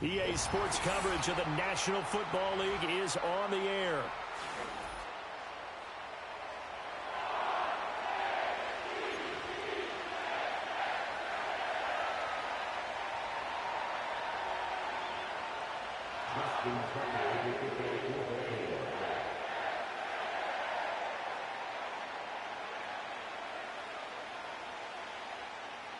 EA Sports coverage of the National Football League is on the air.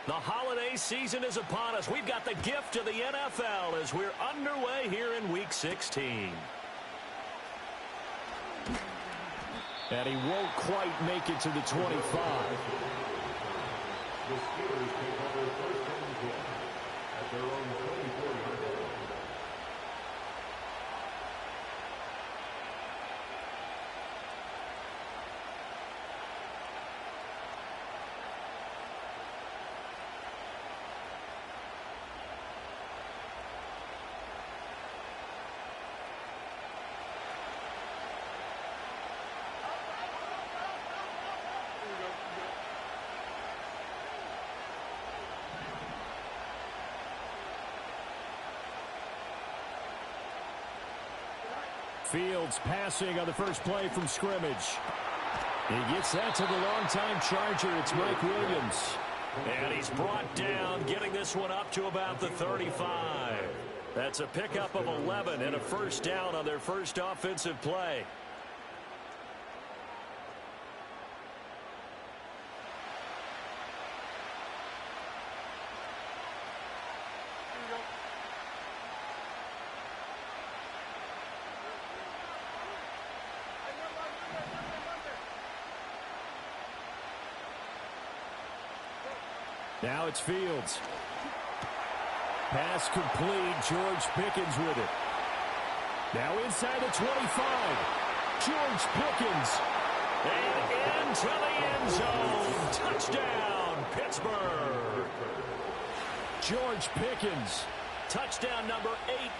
The holiday season is upon us. We've got the gift of the NFL as we're underway here in Week 16. And he won't quite make it to the 25. The Steelers take over first and 10 at their own 24-yard line. Fields passing on the first play from scrimmage. He gets that to the longtime Charger. It's Mike Williams. And he's brought down, getting this one up to about the 35. That's a pickup of 11 and a first down on their first offensive play. Now it's Fields. Pass complete. George Pickens with it. Now inside the 25. George Pickens. And into the end zone. Touchdown, Pittsburgh. George Pickens. Touchdown number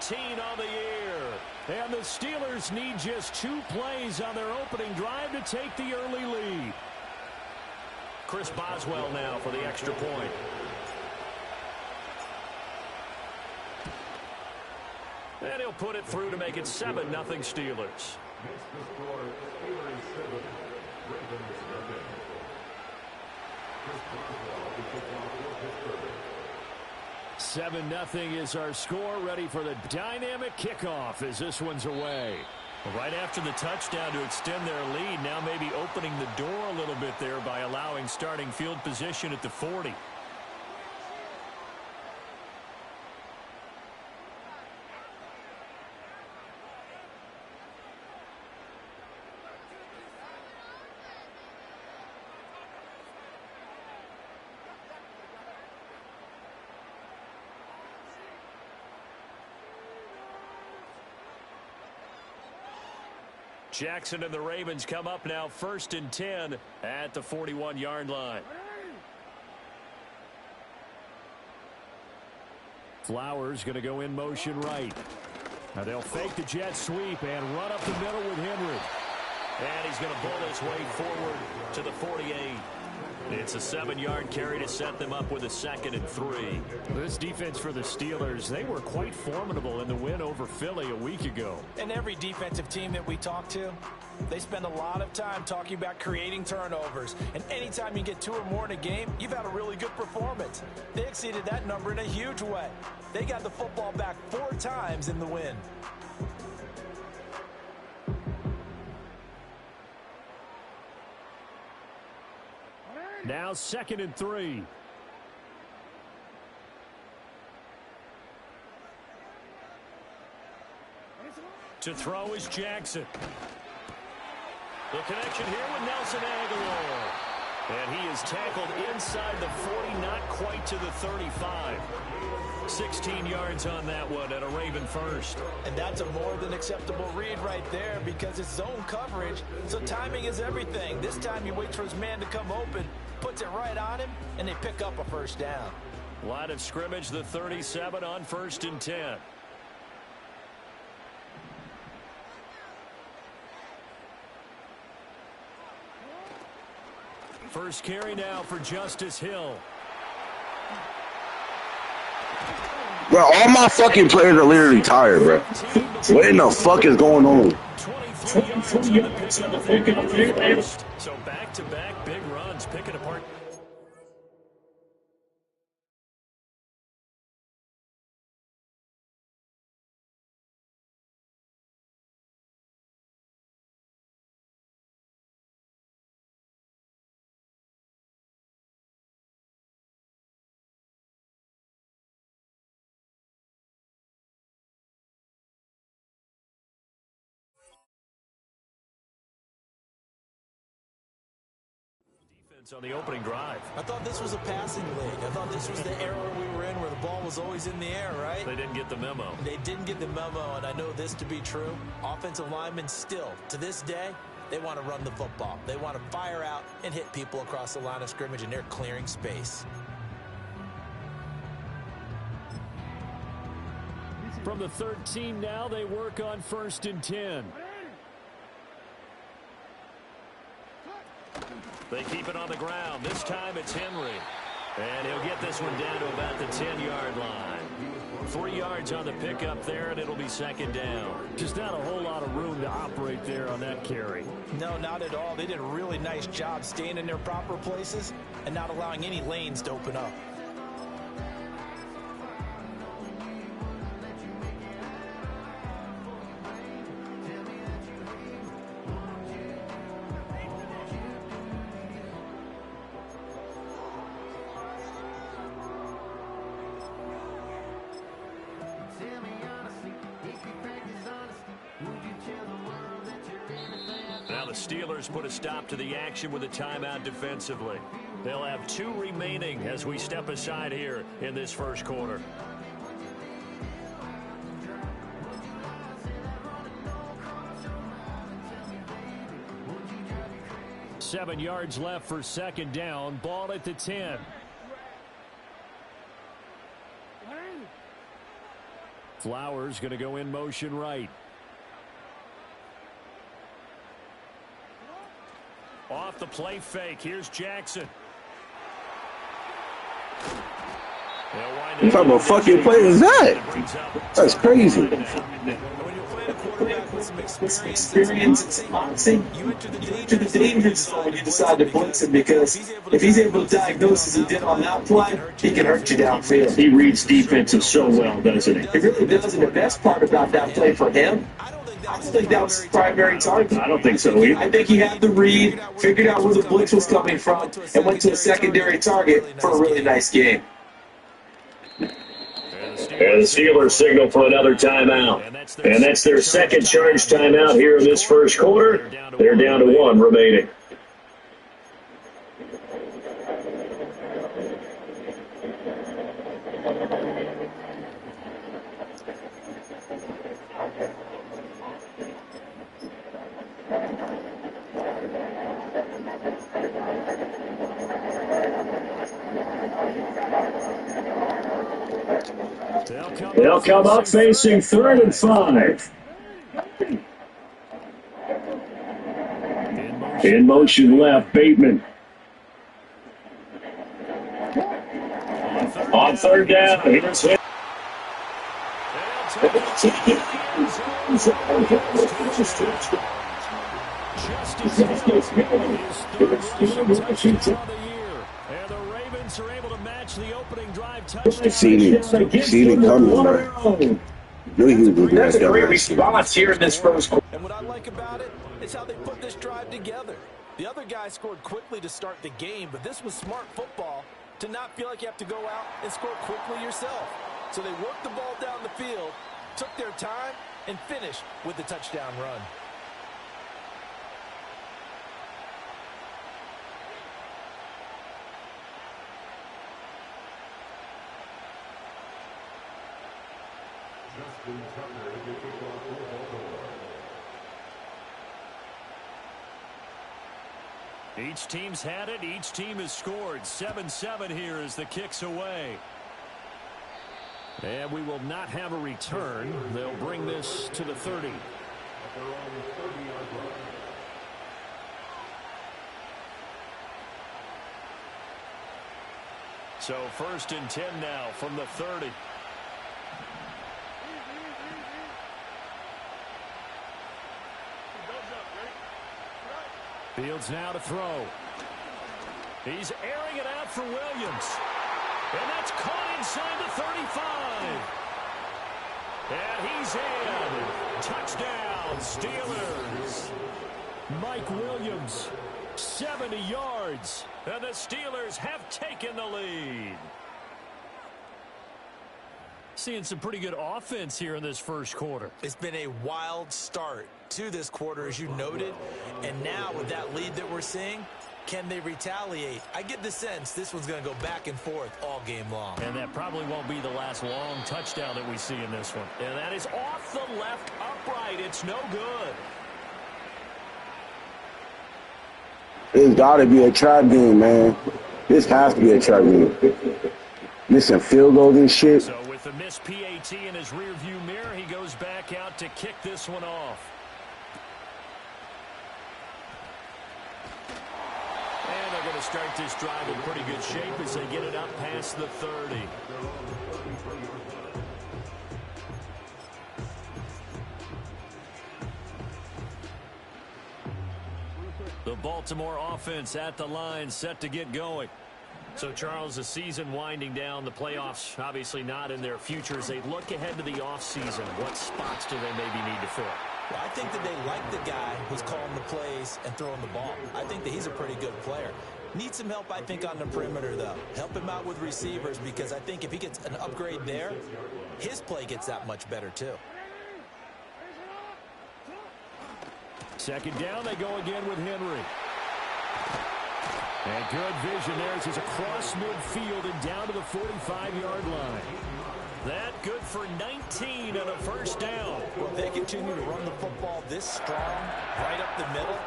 18 on the year. And the Steelers need just 2 plays on their opening drive to take the early lead. Chris Boswell now for the extra point. And he'll put it through to make it 7-0 Steelers. Makes the score Steelers 7, Ravens nothing. Chris Boswell will kick off for Pittsburgh. 7-0 is our score. Ready for the dynamic kickoff as this one's away. Right after the touchdown to extend their lead, now maybe opening the door a little bit there by allowing starting field position at the 40. Jackson and the Ravens come up now 1st and 10 at the 41-yard line. Flowers going to go in motion right. Now they'll fake the jet sweep and run up the middle with Henry. And he's going to bull his way forward to the 48. It's a 7-yard carry to set them up with a 2nd and 3. This defense for the Steelers, they were quite formidable in the win over Philly a week ago. And every defensive team that we talk to, they spend a lot of time talking about creating turnovers. And anytime you get 2 or more in a game, you've had a really good performance. They exceeded that number in a huge way. They got the football back 4 times in the win. Now 2nd and 3. To throw is Jackson. The connection here with Nelson Aguilar. And he is tackled inside the 40, not quite to the 35. 16 yards on that one and a Raven first. And that's a more than acceptable read right there because it's zone coverage, so timing is everything. This time he waits for his man to come open, puts it right on him, and they pick up a first down. Line of scrimmage, the 37 on 1st and 10. First carry now for Justice Hill. Bro, all my fucking players are literally tired, bro. What in the fuck is going on? 23 yards on the pickup there. So back-to-back big runs, picking apart. On the opening drive. I thought this was a passing league. I thought this was the era we were in where the ball was always in the air, right? They didn't get the memo. They didn't get the memo, and I know this to be true. Offensive linemen still, to this day, they want to run the football. They want to fire out and hit people across the line of scrimmage, and they're clearing space. From the 13 now, they work on 1st and 10. They keep it on the ground. This time it's Henry. And he'll get this one down to about the 10-yard line. 3 yards on the pickup there, and it'll be 2nd down. Just not a whole lot of room to operate there on that carry. No, not at all. They did a really nice job staying in their proper places and not allowing any lanes to open up. Now the Steelers put a stop to the action with a timeout defensively. They'll have 2 remaining as we step aside here in this first quarter. Seven yards left for 2nd down. Ball at the 10. Flowers going to go in motion right. Off the play fake. Here's Jackson. What type of fucking play is that? That's crazy. With experience and some moxie, you enter the danger zone when you decide to blitz him, because if he's able to diagnose as he did on that play, he can hurt you downfield. He reads defenses so well, doesn't he? He really does, and the best part about that play for him, I don't think that was his primary target. I don't think so either. I think he had the read, figured out where the blitz was coming from, and went to a secondary target for a really nice game. And the Steelers signal for another timeout. And that's their second charge timeout here in this first quarter. They're down to 1 remaining. They'll come up facing 3rd and 5. In motion left, Bateman. On 3rd down, here's hit. And the Ravens are able to match the opening drive touchdown. See it coming, man. That's a great response here in this first quarter. And what I like about it is how they put this drive together. The other guy scored quickly to start the game, but this was smart football to not feel like you have to go out and score quickly yourself. So they worked the ball down the field, took their time, and finished with the touchdown run. Each team's had it. Each team has scored. 7-7 here as the kick's away. And we will not have a return. They'll bring this to the 30. So 1st and 10 now from the 30. Fields now to throw. He's airing it out for Williams. And that's caught inside the 35. And he's in. Touchdown, Steelers. Mike Williams, 70 yards. And the Steelers have taken the lead. Seeing some pretty good offense here in this first quarter. It's been a wild start to this quarter, as you noted. And now with that lead that we're seeing, can they retaliate? I get the sense this one's going to go back and forth all game long. And that probably won't be the last long touchdown that we see in this one. And that is off the left upright. It's no good. It's got to be a trap game, man. This has to be a trap game. Missing field goals and shit. So with the missed PAT in his rearview mirror, he goes back out to kick this one off. And they're going to start this drive in pretty good shape as they get it up past the 30. The Baltimore offense at the line, set to get going. So, Charles, the season winding down, the playoffs obviously not in their future. As they look ahead to the offseason, what spots do they maybe need to fill? Well, I think that they like the guy who's calling the plays and throwing the ball. I think that he's a pretty good player. Needs some help, I think, on the perimeter, though. Help him out with receivers, because I think if he gets an upgrade there, his play gets that much better, too. Second down, they go again with Henry. And good vision there as he's across midfield and down to the 45-yard line. That good for 19 and a first down. Well, if they continue to run the football this strong, right up the middle,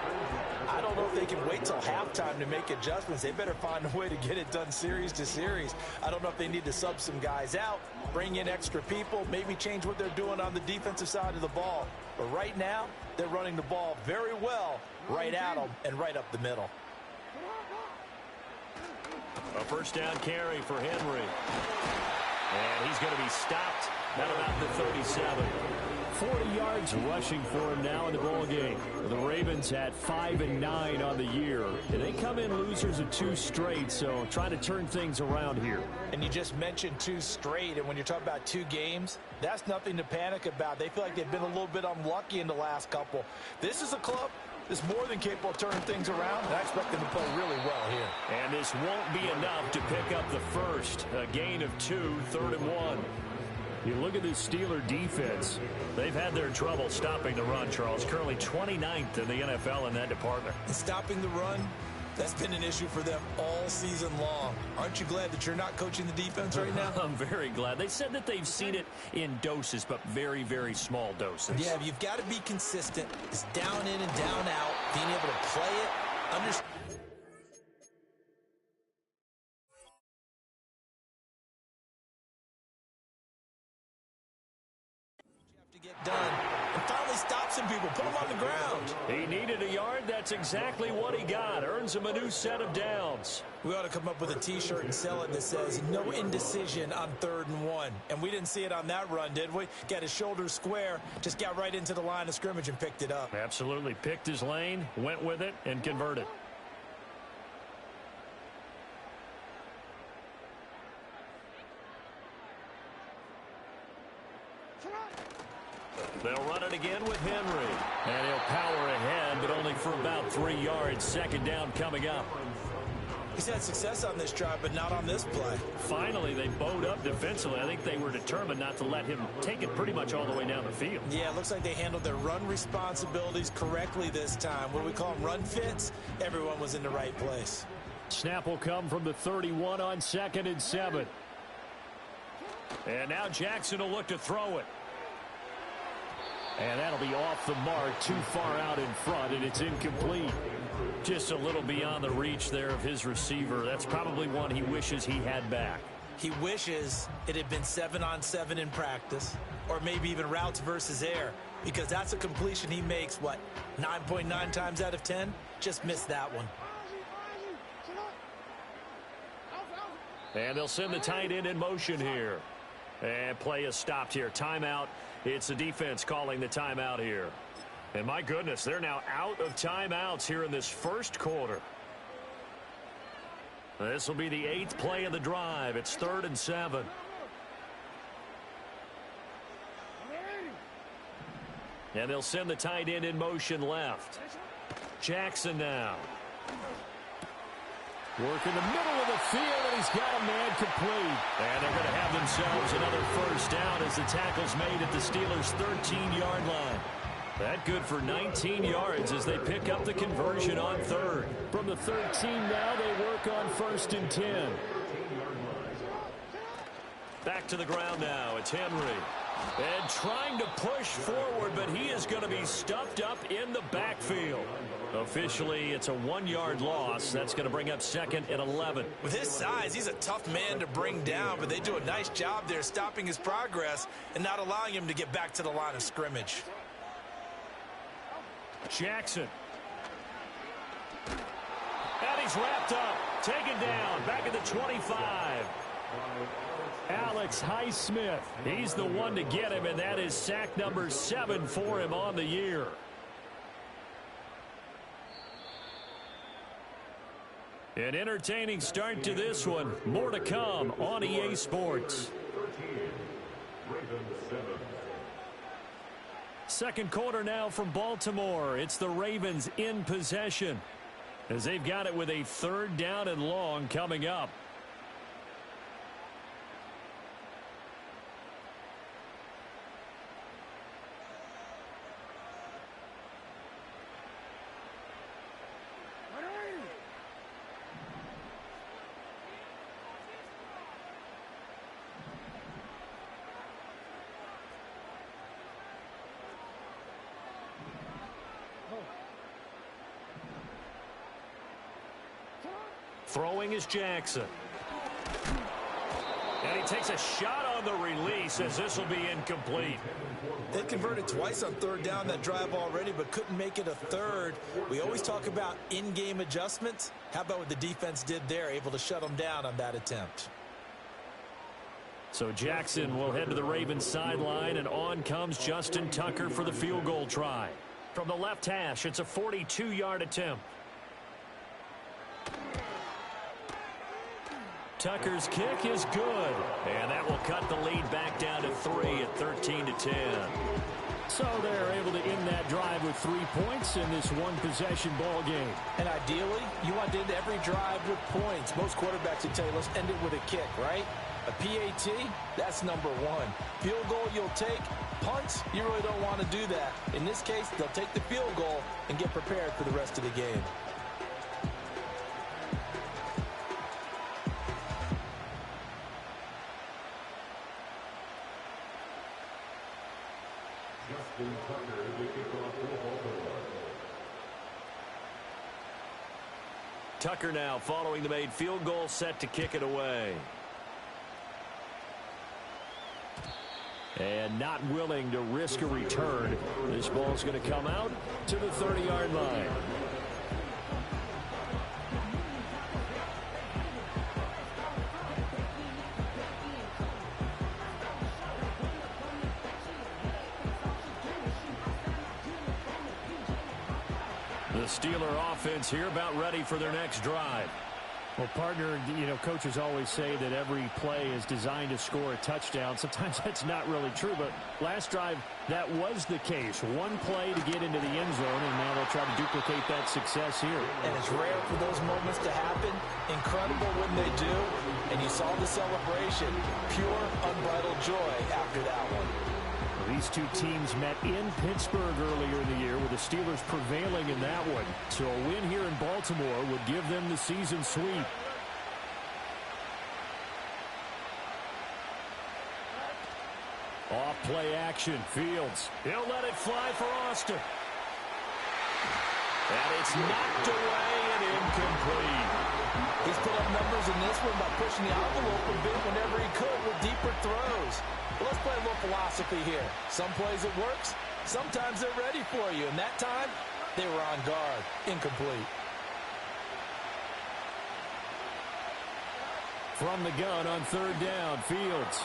I don't know if they can wait till halftime to make adjustments. They better find a way to get it done series to series. I don't know if they need to sub some guys out, bring in extra people, maybe change what they're doing on the defensive side of the ball. But right now, they're running the ball very well right at them and right up the middle. A first down carry for Henry. And he's going to be stopped at about the 37. 40 yards rushing for him now in the ball game. The Ravens had 5-9 on the year. And they come in losers of 2 straight, so trying to turn things around here. And you just mentioned 2 straight, and when you're talking about 2 games, that's nothing to panic about. They feel like they've been a little bit unlucky in the last couple. This is a club that's more than capable of turning things around, and I expect them to play really well here. And this won't be enough to pick up the first. A gain of 2, 3rd and 1. You look at this Steeler defense. They've had their trouble stopping the run, Charles. Currently 29th in the NFL in that department. And stopping the run, that's been an issue for them all season long. Aren't you glad that you're not coaching the defense right now? I'm very glad. They said that they've seen it in doses, but very, very small doses. Yeah, you've got to be consistent. It's down in and down out. Being able to play it, understand. Get done and finally stop some people, put them on the ground. He needed a yard. That's exactly what he got. Earns him a new set of downs. We ought to come up with a t-shirt and sell it that says no indecision on 3rd and 1. And we didn't see it on that run, did we? Got his shoulders square, just got right into the line of scrimmage and picked it up. Absolutely. Picked his lane, went with it, and converted. They'll run it again with Henry. And he'll power ahead, but only for about 3 yards. Second down coming up. He's had success on this drive, but not on this play. Finally, they bowed up defensively. I think they were determined not to let him take it pretty much all the way down the field. Yeah, it looks like they handled their run responsibilities correctly this time. What do we call them, run fits? Everyone was in the right place. Snap will come from the 31 on 2nd and 7. And now Jackson will look to throw it. And that'll be off the mark, too far out in front, and it's incomplete. Just a little beyond the reach there of his receiver. That's probably one he wishes he had back. He wishes it had been 7-on-7 in practice, or maybe even routes versus air, because that's a completion he makes, what, 9.9 times out of 10? Just missed that one. And they'll send the tight end in motion here. And play is stopped here. Timeout. It's the defense calling the timeout here. And my goodness, they're now out of timeouts here in this first quarter. This will be the 8th play of the drive. It's 3rd and 7. And they'll send the tight end in motion left. Jackson now. Work in the middle of the field, and he's got a man complete. And they're going to have themselves another first down as the tackle's made at the Steelers' 13-yard line. That good for 19 yards as they pick up the conversion on 3rd. From the 13 now, they work on 1st and 10. Back to the ground now. It's Henry. And trying to push forward, but he is going to be stuffed up in the backfield. Officially, it's a 1-yard loss. That's going to bring up 2nd and 11. With his size, he's a tough man to bring down, but they do a nice job there stopping his progress and not allowing him to get back to the line of scrimmage. Jackson. And he's wrapped up. Taken down. Back at the 25. Alex Highsmith. He's the one to get him, and that is sack number 7 for him on the year. An entertaining start to this one. More to come on EA Sports. Second quarter now from Baltimore. It's the Ravens in possession as they've got it with a 3rd down and long coming up. Throwing is Jackson. And he takes a shot on the release as this will be incomplete. They converted twice on 3rd down that drive already, but couldn't make it a 3rd. We always talk about in-game adjustments. How about what the defense did there, able to shut them down on that attempt? So Jackson will head to the Ravens sideline, and on comes Justin Tucker for the field goal try. From the left hash, it's a 42-yard attempt. Tucker's kick is good, and that will cut the lead back down to 3 at 13-10. So they're able to end that drive with 3 points in this one-possession ball game. And ideally, you want to end every drive with points. Most quarterbacks would tell you, let's end it with a kick, right? A PAT, that's number 1. Field goal you'll take. Punts, you really don't want to do that. In this case, they'll take the field goal and get prepared for the rest of the game. Tucker now following the made field goal, set to kick it away. And not willing to risk a return. This ball's going to come out to the 30-yard line. The Steeler offense here about ready for their next drive. Well, partner, coaches always say that every play is designed to score a touchdown. Sometimes that's not really true, but last drive, that was the case. One play to get into the end zone, and now they'll try to duplicate that success here. And it's rare for those moments to happen. Incredible when they do. And you saw the celebration. Pure, unbridled joy after that one. These two teams met in Pittsburgh earlier in the year, with the Steelers prevailing in that one. So a win here in Baltimore would give them the season sweep. Off play action. Fields. He'll let it fly for Austin. And it's knocked away and incomplete. He's put up numbers in this one by pushing the envelope a bit whenever he could with deeper throws. But let's play a little philosophy here. Some plays it works. Sometimes they're ready for you. And that time, they were on guard. Incomplete. From the gun on 3rd down, Fields.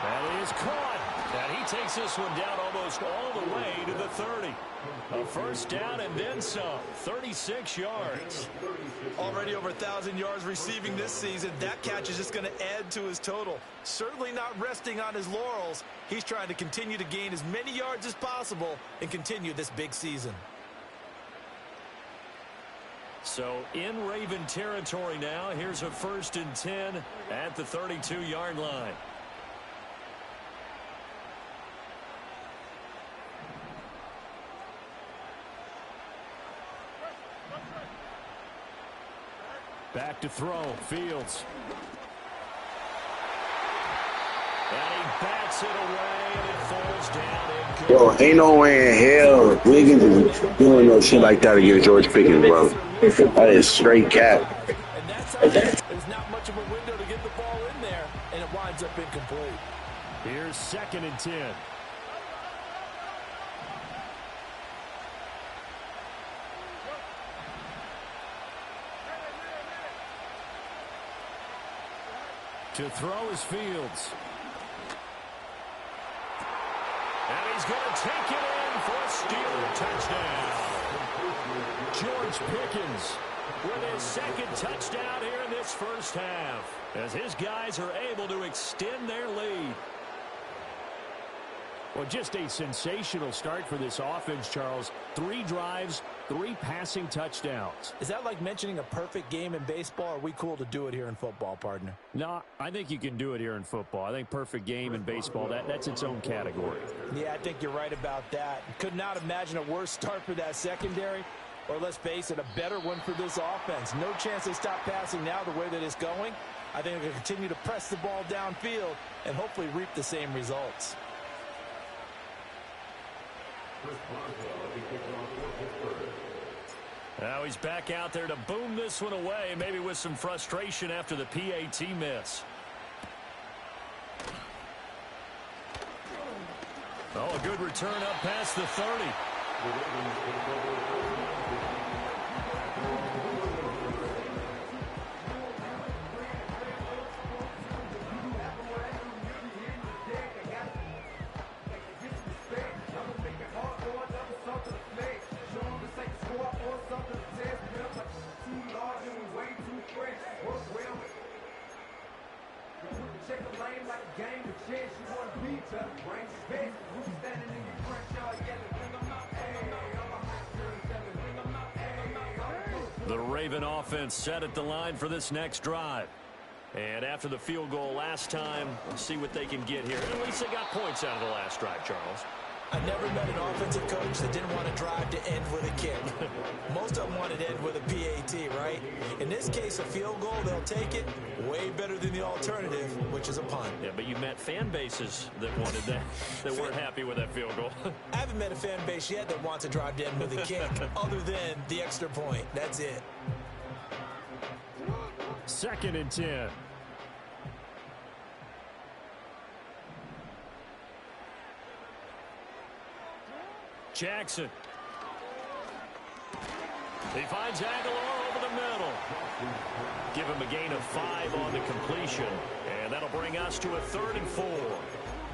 That is caught. And he takes this one down almost all the way to the 30. A first down and then some. 36 yards. Already over 1,000 yards receiving this season. That catch is just going to add to his total. Certainly not resting on his laurels. He's trying to continue to gain as many yards as possible and continue this big season. So in Raven territory now. Here's a 1st and 10 at the 32-yard line. Back to throw. Fields. And he bats it away, and it falls down. Yo, ain't no way in hell Wiggins is doing no shit like that against George Pickens, bro. That is straight cap. And that's how there's not much of a window to get the ball in there, and it winds up incomplete. Here's 2nd and 10. To throw is Fields. And he's going to take it in for a Steeler touchdown. George Pickens with his 2nd touchdown here in this first half, as his guys are able to extend their lead. Well, just a sensational start for this offense, Charles. 3 drives, 3 passing touchdowns. Is that like mentioning a perfect game in baseball? Or are we cool to do it here in football, partner? No, I think you can do it here in football. I think perfect game in baseball, that's its own category. Yeah, I think you're right about that. Could not imagine a worse start for that secondary, or let's face it, a better one for this offense. No chance they stop passing now the way that it's going. I think they're going to continue to press the ball downfield and hopefully reap the same results. Now he's back out there to boom this one away, maybe with some frustration after the PAT miss. Oh, a good return up past the 30. The Raven offense set at the line for this next drive. And after the field goal last time, let's see what they can get here. At least they got points out of the last drive, Charles. I never met an offensive coach that didn't want to drive to end with a kick. Most of them wanted to end with a PAT, right? In this case, a field goal, they'll take it. Way better than the alternative, which is a punt. Yeah, but you met fan bases that wanted that, that weren't happy with that field goal. I haven't met a fan base yet that wants to drive to end with a kick, other than the extra point. That's it. 2nd and 10. Jackson. He finds Aguilar over the middle. Give him a gain of 5 on the completion. And that'll bring us to a 3rd and 4.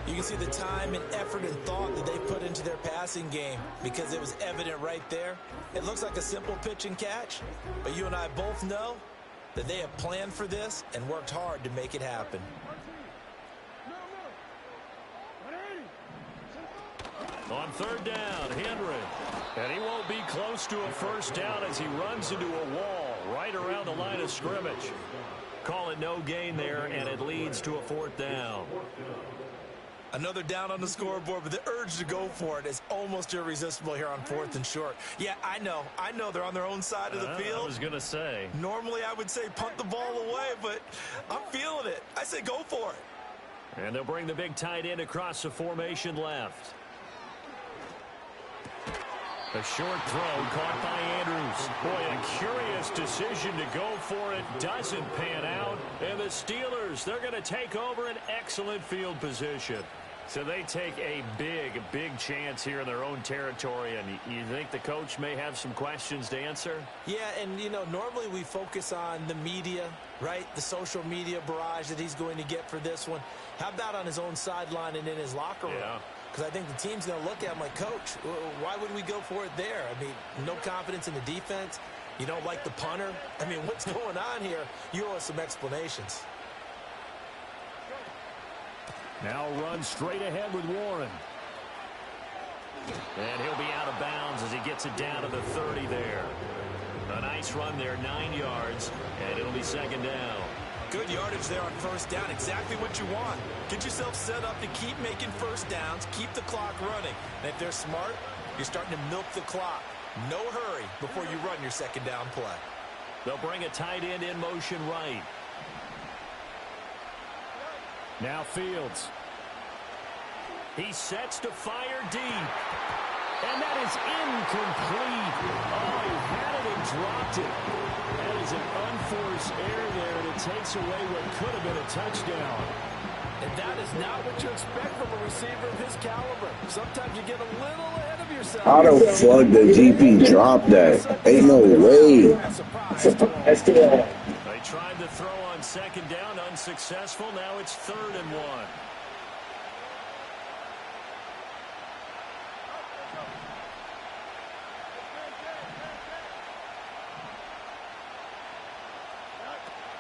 You can see the time and effort and thought that they put into their passing game because it was evident right there. It looks like a simple pitch and catch, but you and I both know that they have planned for this and worked hard to make it happen. On 3rd down, Henry. And he won't be close to a first down as he runs into a wall right around the line of scrimmage. Call it no gain there, and it leads to a 4th down. Another down on the scoreboard, but the urge to go for it is almost irresistible here on 4th and short. Yeah, I know they're on their own side of the field. I was going to say. Normally I would say punt the ball away, but I'm feeling it. I say go for it. And they'll bring the big tight end across the formation left. A short throw caught by Andrews. Boy, a curious decision to go for it. Doesn't pan out. And the Steelers, they're going to take over an excellent field position. So they take a big chance here in their own territory, and you think the coach may have some questions to answer? Yeah, and, you know, normally we focus on the media, right? The social media barrage that he's going to get for this one. How about on his own sideline and in his locker room? Yeah. Because I think the team's going to look at him like, Coach, why would we go for it there? I mean, no confidence in the defense. You don't like the punter. I mean, what's going on here? You owe us some explanations. Now run straight ahead with Warren. And he'll be out of bounds as he gets it down to the 30 there. A nice run there, 9 yards, and it'll be second down. Good yardage there on first down. Exactly what you want. Get yourself set up to keep making first downs, keep the clock running. And if they're smart, you're starting to milk the clock. No hurry before you run your second down play. They'll bring a tight end in motion right. Now Fields. He sets to fire deep. And that is incomplete. Oh, he had it and dropped it. That is an unforced error there, and it takes away what could have been a touchdown. And that is not what you expect from a receiver of his caliber. Sometimes you get a little ahead of yourself. How the fuck did GP drop that? Ain't no way. They tried to throw on second down, unsuccessful. Now it's 3rd and 1.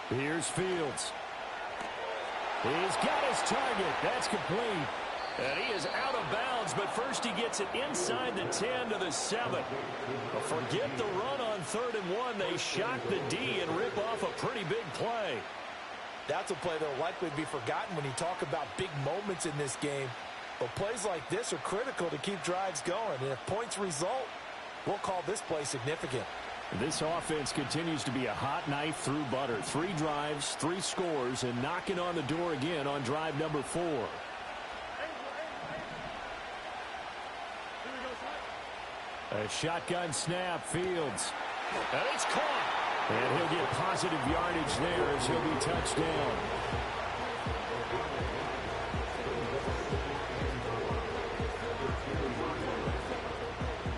Here's Fields. He's got his target. That's complete. And he is out of bounds, but first he gets it inside the 10 to the 7. But forget the run on 3rd and 1. They shock the D and rip off a pretty big play. That's a play that will likely be forgotten when you talk about big moments in this game. But plays like this are critical to keep drives going. And if points result, we'll call this play significant. This offense continues to be a hot knife through butter. 3 drives, 3 scores, and knocking on the door again on drive number 4. A shotgun snap, Fields. And it's caught. And he'll get positive yardage there as he'll be touched down.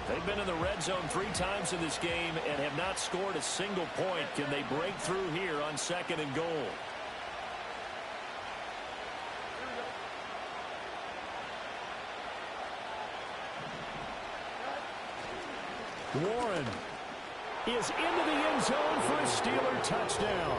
They've been in the red zone 3 times in this game and have not scored a single point. Can they break through here on 2nd and goal? Warren is into the end zone for a Steeler touchdown.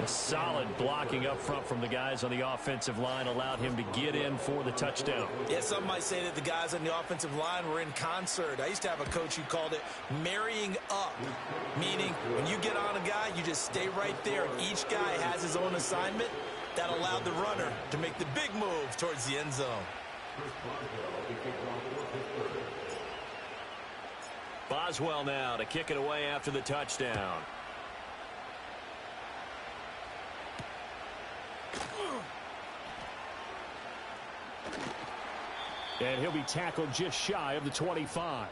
A solid blocking up front from the guys on the offensive line allowed him to get in for the touchdown. Yeah, some might say that the guys on the offensive line were in concert. I used to have a coach who called it marrying up, meaning when you get on a guy, you just stay right there, and each guy has his own assignment. That allowed the runner to make the big move towards the end zone. Boswell now to kick it away after the touchdown. And he'll be tackled just shy of the 25.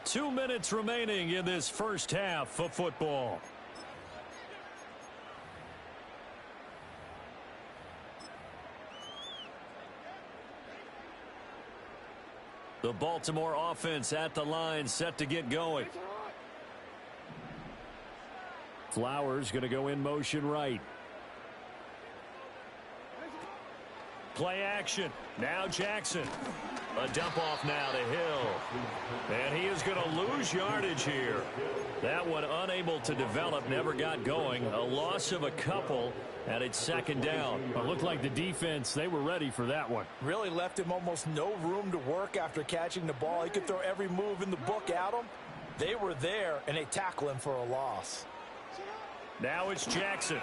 2 minutes remaining in this first half of football. The Baltimore offense at the line, set to get going. Flowers going to go in motion right. Play action. Now Jackson. A dump off now to Hill. And he is going to lose yardage here. That one unable to develop, never got going. A loss of a couple, and it's 2nd down. It looked like the defense, they were ready for that one. Really left him almost no room to work after catching the ball. He could throw every move in the book at him. They were there, and they tackle him for a loss. Now it's Jackson.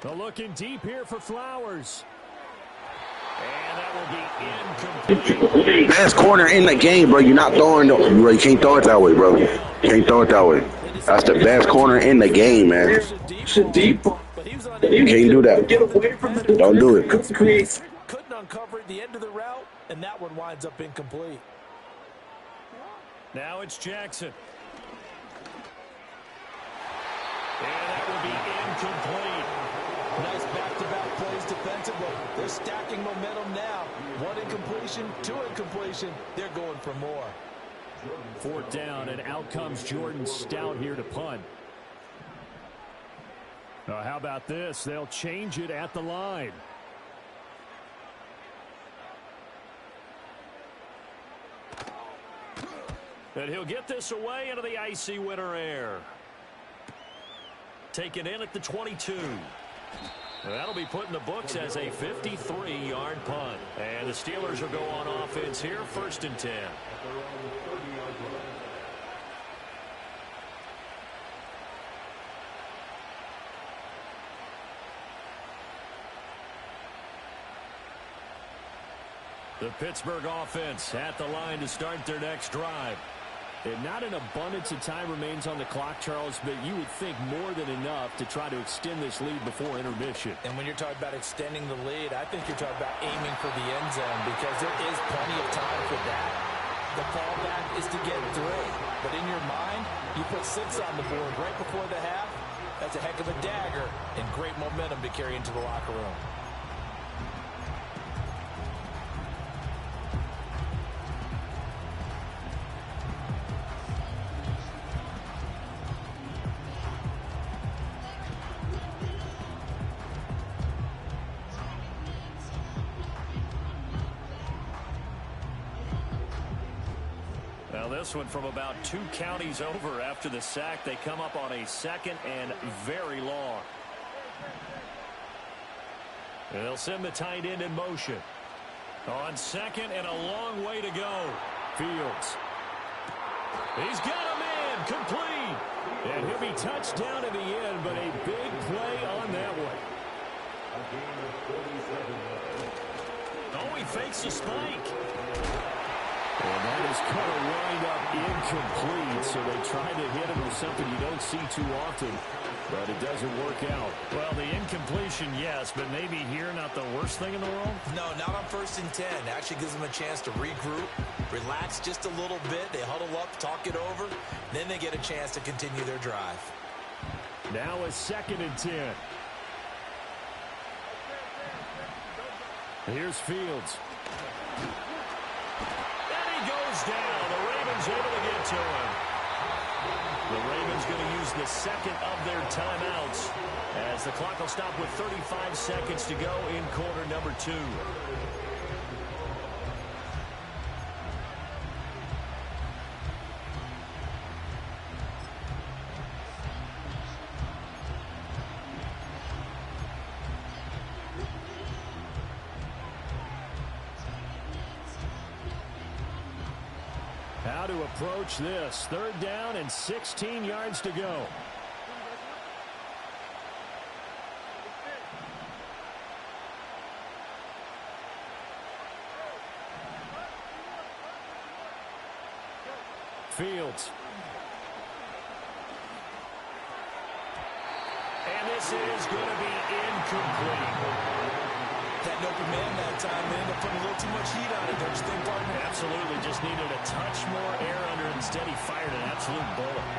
They're looking deep here for Flowers. And that will be incomplete. Best corner in the game, bro. You're not throwing bro. You can't throw it that way, bro. You can't throw it that way. That's the best corner in the game, man. Deep. You can't do that. Get away from it. Don't do it. Couldn't uncover at the end of the route, and that one winds up incomplete. Now it's Jackson. And that will be incomplete. Nice back-to-back plays is defensible. They're stacking momentum now. One incompletion, two incompletion. They're going for more. Fourth down, and out comes Jordan Stout here to punt. How about this? They'll change it at the line. And he'll get this away into the icy winter air. Taken in at the 22. That'll be put in the books as a 53-yard punt. And the Steelers will go on offense here, 1st and 10. The Pittsburgh offense at the line to start their next drive. And not an abundance of time remains on the clock, Charles, but you would think more than enough to try to extend this lead before intermission. And when you're talking about extending the lead, I think you're talking about aiming for the end zone because there is plenty of time for that. The fallback is to get 3. But in your mind, you put 6 on the board right before the half. That's a heck of a dagger and great momentum to carry into the locker room. This one from about 2 counties over after the sack. They come up on a 2nd and very long. And they'll send the tight end in motion. On 2nd and a long way to go. Fields. He's got a man complete. And he'll be touched down in the end, but a big play on that one. Oh, he fakes a spike. And that is going to wind up incomplete, so they try to hit him with something you don't see too often, but it doesn't work out. Well, the incompletion, yes, but maybe here not the worst thing in the world? No, not on 1st and 10. Actually gives them a chance to regroup, relax just a little bit. They huddle up, talk it over, then they get a chance to continue their drive. Now a 2nd and 10. Here's Fields. Goes down. The Ravens able to get to him. The Ravens going to use the 2nd of their timeouts as the clock will stop with 35 seconds to go in quarter number 2. How to approach this. 3rd down and 16 yards to go. Fields. And this is going to be incomplete. That open man that time, they ended up putting a little too much heat on it, don't you think, partner? Absolutely. Just needed a touch more air under it. Instead, he fired an absolute bullet.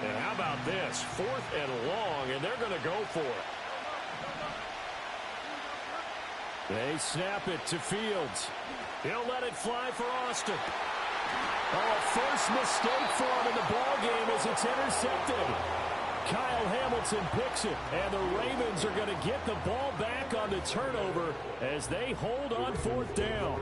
And how about this? 4th and long, and they're going to go for it. They snap it to Fields. He'll let it fly for Austin. Oh, a first mistake for him in the ball game as it's intercepted. Kyle Hamilton picks it, and the Ravens are going to get the ball back on the turnover as they hold on 4th down.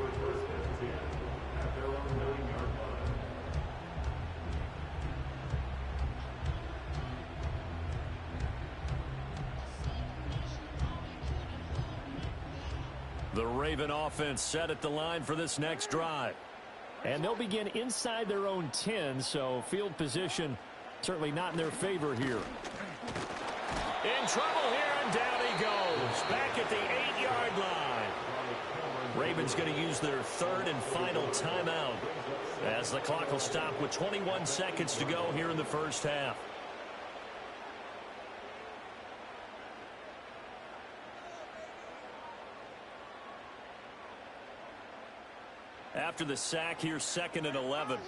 The Raven offense set at the line for this next drive. And they'll begin inside their own 10, so field position certainly not in their favor here. In trouble here, and down he goes. Back at the 8-yard line. Ravens going to use their 3rd and final timeout as the clock will stop with 21 seconds to go here in the first half. After the sack, here's 2nd and 11.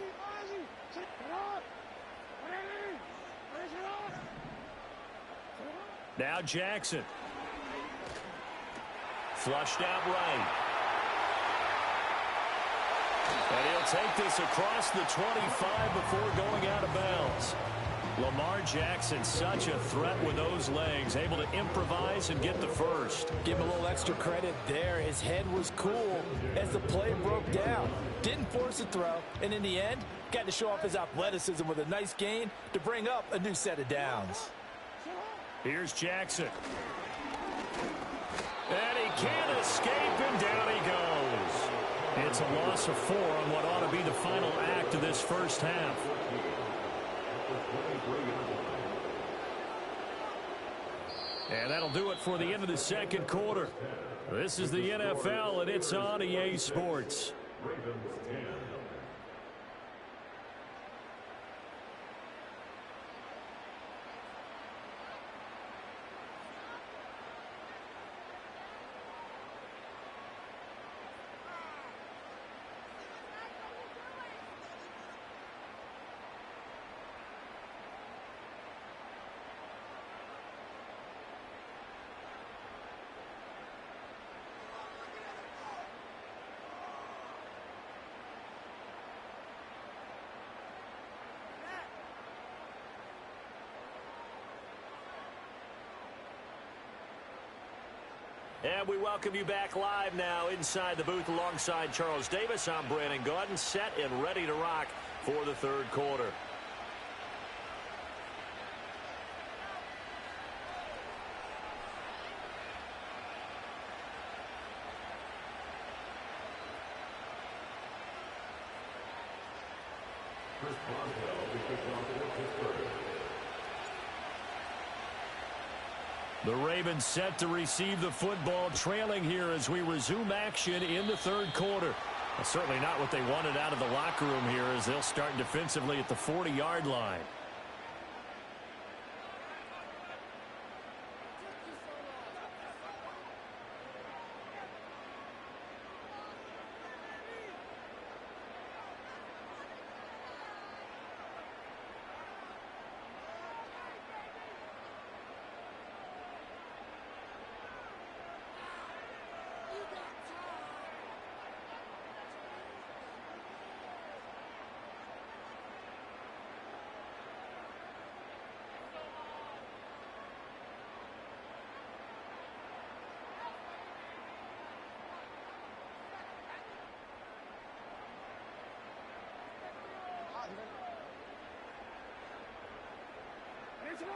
Now Jackson. Flushed out right. And he'll take this across the 25 before going out of bounds. Lamar Jackson, such a threat with those legs, able to improvise and get the first. Give him a little extra credit there. His head was cool as the play broke down. Didn't force a throw, and in the end, got to show off his athleticism with a nice gain to bring up a new set of downs. Here's Jackson. And he can't escape, and down he goes. It's a loss of 4 on what ought to be the final act of this first half. And that'll do it for the end of the second quarter. This is the NFL, and it's on EA Sports. And we welcome you back live now inside the booth alongside Charles Davis. I'm Brandon Gaudin, set and ready to rock for the third quarter. The Ravens set to receive the football, trailing here as we resume action in the third quarter. Well, certainly not what they wanted out of the locker room here as they'll start defensively at the 40-yard line.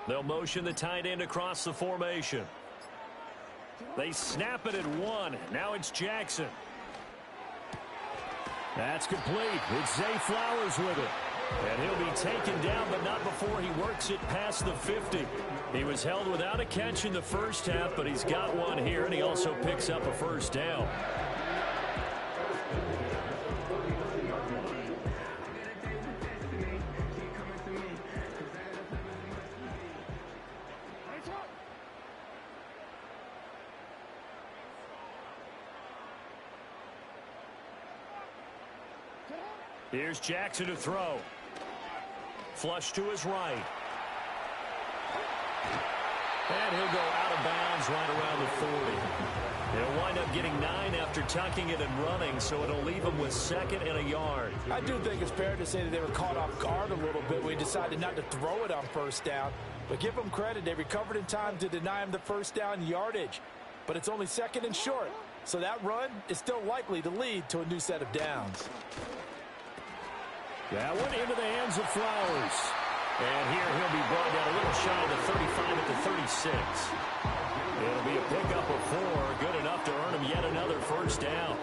They'll motion the tight end across the formation. They snap it at 1. Now it's Jackson. That's complete. It's Zay Flowers with it. And he'll be taken down, but not before he works it past the 50. He was held without a catch in the first half, but he's got one here, and he also picks up a first down. Here's Jackson to throw. Flush to his right. And he'll go out of bounds right around the 40. He'll wind up getting 9 after tucking it and running, so it'll leave him with 2nd and a yard. I do think it's fair to say that they were caught off guard a little bit when he decided not to throw it on first down. But give them credit, they recovered in time to deny him the first down yardage. But it's only 2nd and short, so that run is still likely to lead to a new set of downs. That went into the hands of Flowers. And here he'll be brought down a little shy of the 35 at the 36. It'll be a pickup of 4, good enough to earn him yet another first down.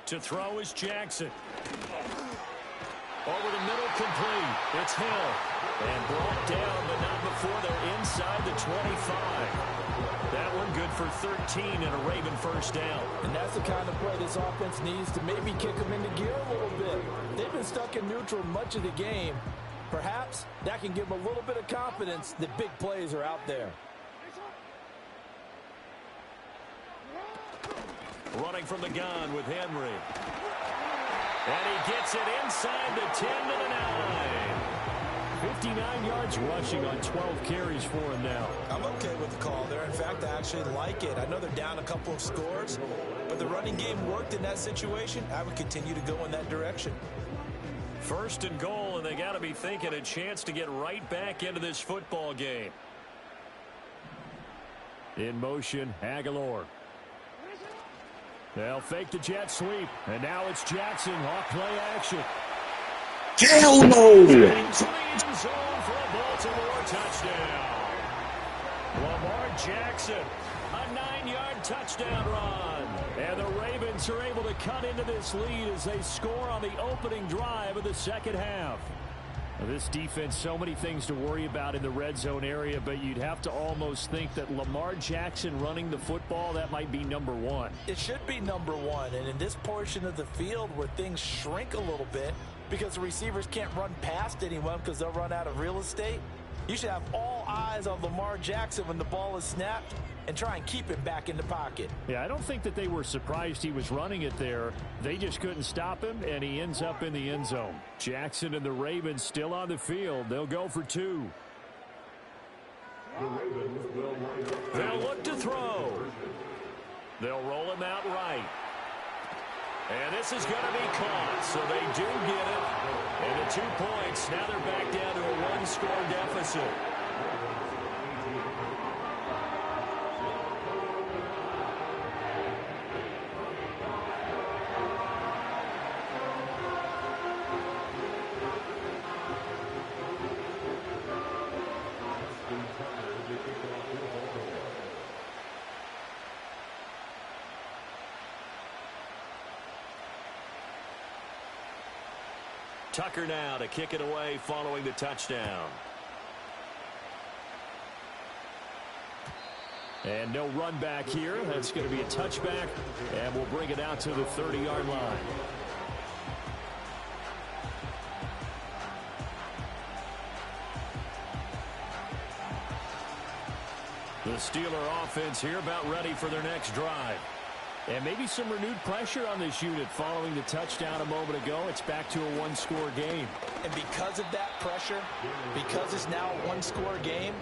To throw is Jackson. Over the middle, complete. It's Hill. And brought down, but not before they're inside the 25. That one good for 13 and a Raven first down. And that's the kind of play this offense needs to maybe kick them into gear a little bit. They've been stuck in neutral much of the game. Perhaps that can give them a little bit of confidence that big plays are out there. Running from the gun with Henry. And he gets it inside the 10 to the 9. 59 yards rushing on 12 carries for him now. I'm okay with the call there. In fact, I actually like it. I know they're down a couple of scores, but the running game worked in that situation. I would continue to go in that direction. First and goal, and they got to be thinking a chance to get right back into this football game. In motion, Aguilar. They'll fake the jet sweep, and now it's Jackson off play action. Hell no! Zone for a Baltimore touchdown. Lamar Jackson, a 9-yard touchdown run. And the Ravens are able to cut into this lead as they score on the opening drive of the second half. Now, this defense, so many things to worry about in the red zone area, but you'd have to almost think that Lamar Jackson running the football, that might be number one. It should be number one, and in this portion of the field where things shrink a little bit because the receivers can't run past anyone because they'll run out of real estate, you should have all eyes on Lamar Jackson when the ball is snapped and try and keep him back in the pocket. Yeah, I don't think that they were surprised he was running it there. They just couldn't stop him, and he ends up in the end zone. Jackson and the Ravens still on the field. They'll go for two. They'll look to throw. They'll roll him out right. And this is going to be caught, so they do get it. And the 2 points, now they're back down to a 1-score deficit. Tucker now to kick it away following the touchdown. And no run back here. That's going to be a touchback, and we'll bring it out to the 30-yard line. The Steeler offense here about ready for their next drive. And maybe some renewed pressure on this unit following the touchdown a moment ago. It's back to a 1-score game. And because of that pressure, because it's now a 1-score game,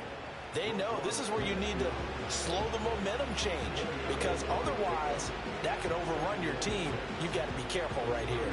they know this is where you need to slow the momentum change, because otherwise that could overrun your team. You've got to be careful right here.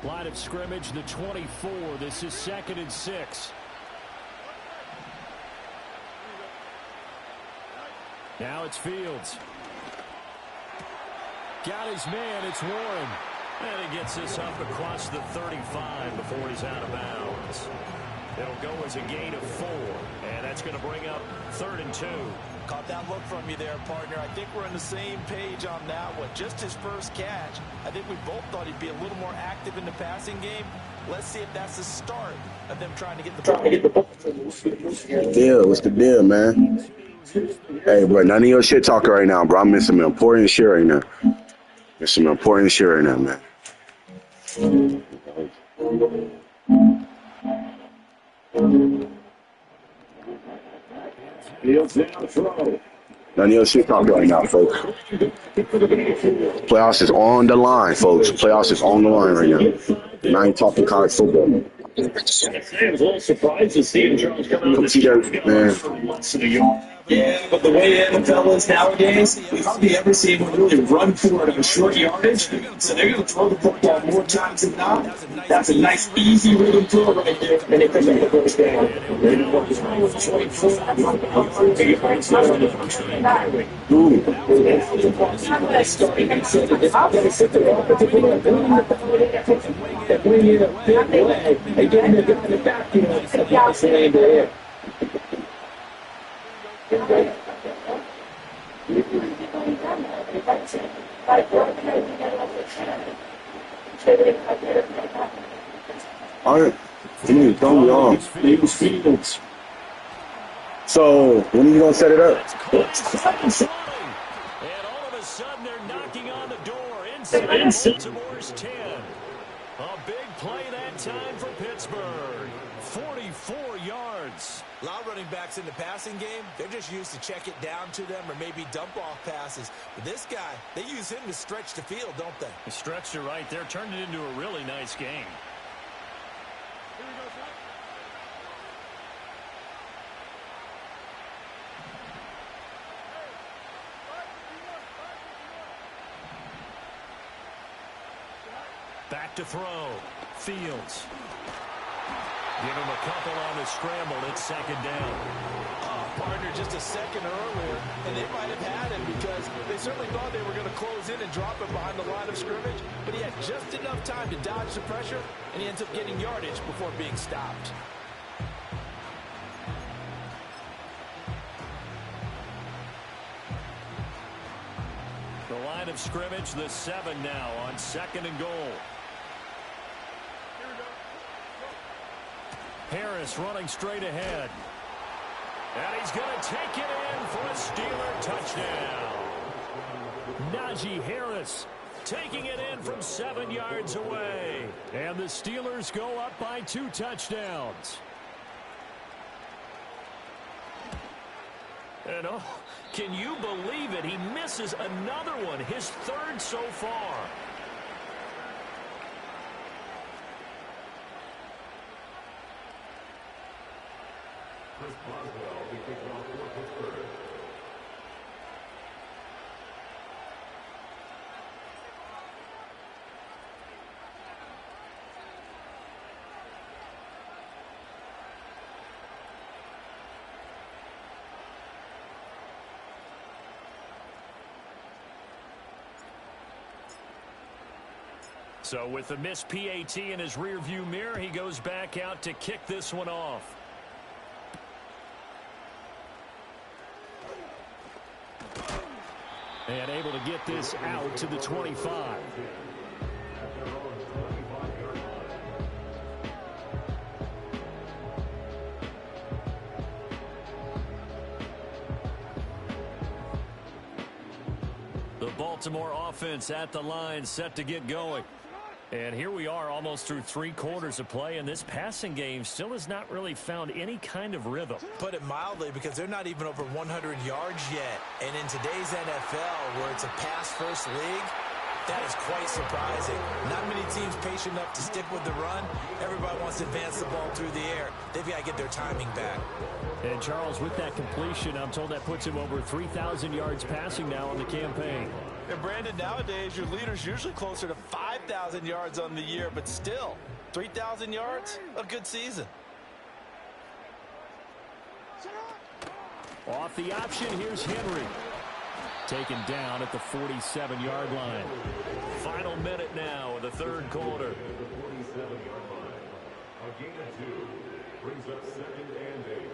Line of scrimmage, the 24. This is 2nd and 6. Now it's Fields. Got his man. It's Warren. And he gets this up across the 35 before he's out of bounds. It'll go as a gain of 4. And that's going to bring up 3rd and 2. Caught that look from you there, partner. I think we're on the same page on that one. Just his first catch. I think we both thought he'd be a little more active in the passing game. Let's see if that's the start of them trying to get the ball. What's the deal, man? Hey, bro, none of your shit talking right now, bro. I'm missing some important shit right now. Missing some important shit right now, man. None of your shit talking right now, folks. Playoffs is on the line, folks. Playoffs is on the line right now. And I ain't talking college football. I was a little surprised to see Charles come out of this man. Yeah, but the way the NFL is nowadays, we hardly ever see anyone really run for it on short yardage. So they're going to throw the football more times than not. That's a nice, easy rhythm throw right there. And they come in the first down. They get in the backfield. All right. You need to throw me off. Use Fields. So, when are you going to set it up? And all of a sudden, they're knocking on the door inside Baltimore's 10. A big play that time for Pittsburgh. 44 yards. A lot of running backs in the passing game, they're just used to check it down to them or maybe dump off passes. But this guy, they use him to stretch the field, don't they? He stretched it right there, turned it into a really nice game. Back to throw. Fields. Give him a couple on the scramble. It's second down. Oh, partner, just a second earlier, and they might have had him because they certainly thought they were going to close in and drop him behind the line of scrimmage, but he had just enough time to dodge the pressure, and he ends up getting yardage before being stopped. The line of scrimmage, the 7 now on 2nd and goal. Harris running straight ahead. And he's going to take it in for a Steeler touchdown. Najee Harris taking it in from 7 yards away. And the Steelers go up by 2 touchdowns. And oh, can you believe it? He misses another one, his 3rd so far. Chris Boswell, the kickoff for Pittsburgh. So with the missed PAT in his rearview mirror, he goes back out to kick this one off. And able to get this out to the 25. The Baltimore offense at the line, set to get going. And here we are almost through 3 quarters of play, and this passing game still has not really found any kind of rhythm. Put it mildly, because they're not even over 100 yards yet. And in today's NFL, where it's a pass-first league, that is quite surprising. Not many teams patient enough to stick with the run. Everybody wants to advance the ball through the air. They've got to get their timing back. And Charles, with that completion, I'm told that puts him over 3,000 yards passing now on the campaign. And Brandon, nowadays, your leader's usually closer to 5,000 yards on the year, but still, 3,000 yards, a good season. Off the option, here's Henry. Taken down at the 47-yard line. Final minute now of the 3rd quarter. The 47-yard line. A gain of 2 brings up 2nd and 8.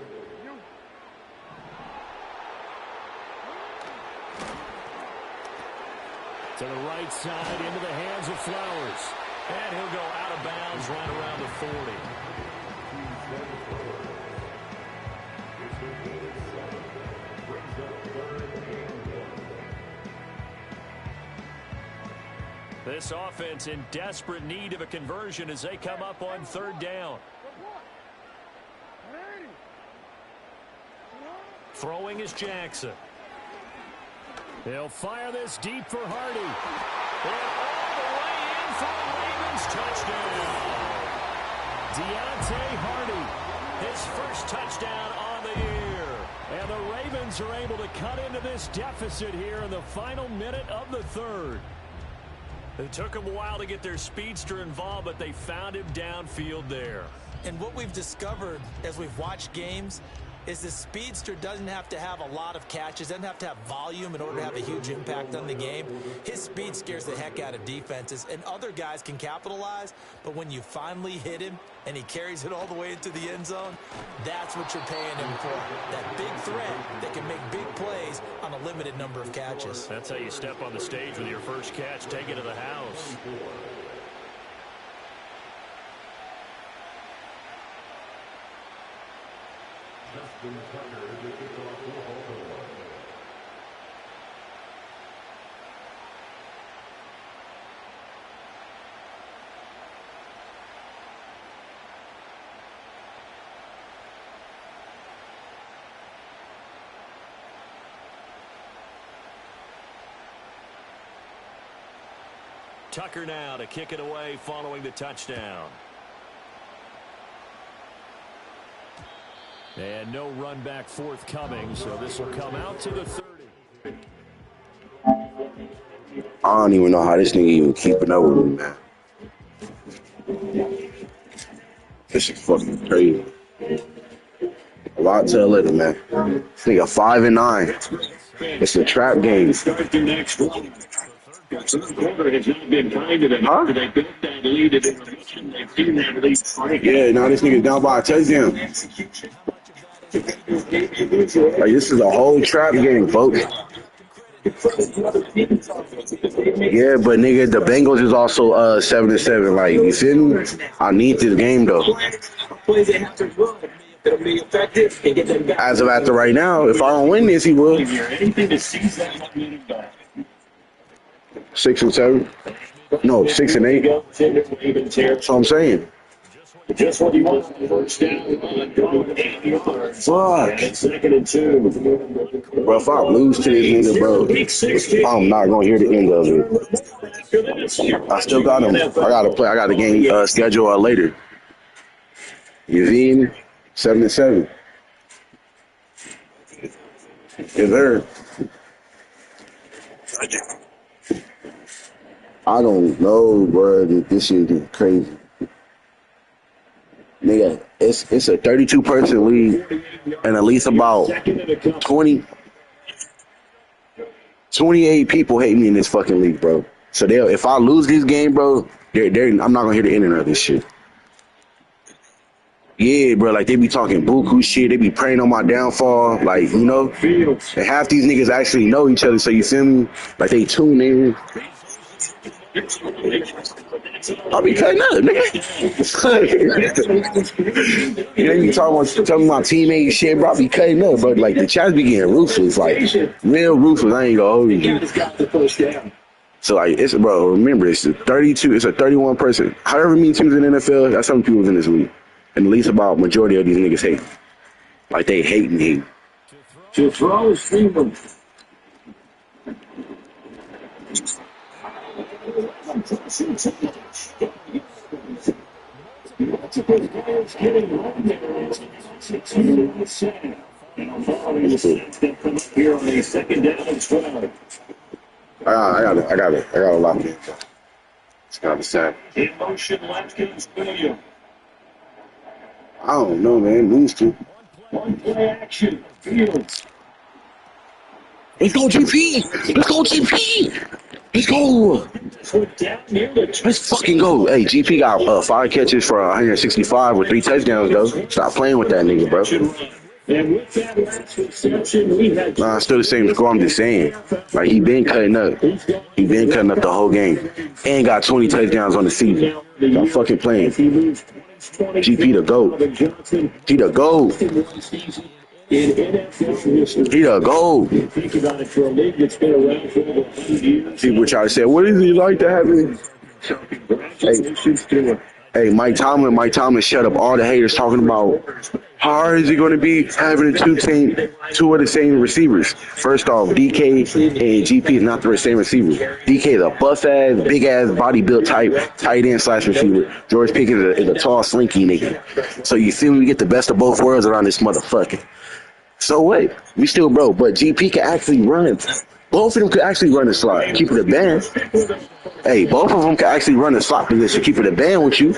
To the right side, into the hands of Flowers. And he'll go out of bounds right around the 40. This offense in desperate need of a conversion as they come up on 3rd down. Throwing is Jackson. They'll fire this deep for Hardy. And all the way in for a Ravens touchdown. Deontay Hardy, his first touchdown on the year. And the Ravens are able to cut into this deficit here in the final minute of the 3rd. It took them a while to get their speedster involved, but they found him downfield there. And what we've discovered as we've watched games is the speedster doesn't have to have a lot of catches, doesn't have to have volume in order to have a huge impact on the game. His speed scares the heck out of defenses, and other guys can capitalize, but when you finally hit him and he carries it all the way into the end zone, that's what you're paying him for. That big threat that can make big plays on a limited number of catches. That's how you step on the stage with your first catch, take it to the house. Tucker now to kick it away following the touchdown. And no run back forthcoming, so this will come out to the 30. I don't even know how this nigga even keeping up with me, man. This is fucking crazy. A lot to little, man. This nigga 5-9. It's a trap game. Huh? Yeah, now this nigga's down by a touchdown. Like, this is a whole trap game, folks. Yeah, but nigga, the Bengals is also 7-7. Like, you feel me? I need this game though. As of after right now, if I don't win this, he will. 6-7. No, 6-8. That's what I'm saying. Just what he wants. First down, Fuck. second and 2. Bro, if I lose to this nigga, bro, I'm not gonna hear the end of it. I still got him. I gotta play. I got a game schedule later. You feel me? 7-7. Yes, sir. I don't know, bro. This shit is crazy. Nigga, it's a 32-person league, and at least about 28 people hate me in this fucking league, bro. So if I lose this game, bro, I'm not gonna hear the end of this shit. Yeah, bro, like they be talking buku shit, they be praying on my downfall, like, you know, and half these niggas actually know each other, so you feel me? Like they tune in. I'll be cutting up, nigga. You be talking about teammates shit, bro. I be cutting up, but like the chats be getting ruthless, like real ruthless. I ain't gonna hold you. So like it's remember it's a 32, it's a 31 person. However many teams in the NFL, that's how many people in this league. And at least about majority of these niggas hate. Like they hate me. To throw is Freeman. Here on a second down and 12. I gotta lock it. It's gotta be sad. In motion, left comes William. I don't know, man. Lose to. One play action. Fields. Let's go, GP! Let's go, GP! Let's go! Let's fucking go. Hey, GP got 5 catches for 165 with 3 touchdowns, though. Stop playing with that nigga, bro. And with that last reception, we had Nah, it's still the same score. I'm just saying. Like, he been cutting up. He been cutting up the whole game. And got 20 touchdowns on the season. Stop fucking playing. GP the GOAT. He the GOAT. He the GOAT. People try to say, what is he like to have him? Hey, Mike Tomlin shut up all the haters talking about how hard is he going to be having two of the same receivers. First off, DK and GP is not the same receiver. DK is a buff-ass, big-ass, body-built type, tight end / receiver. George Pickens is a tall, slinky nigga. So you see we get the best of both worlds around this motherfucker. So what? We still broke, but GP can actually run. Both of them could actually run the slot. Keep it a band. Hey, both of them can actually run the slot position. Keep it a band with you.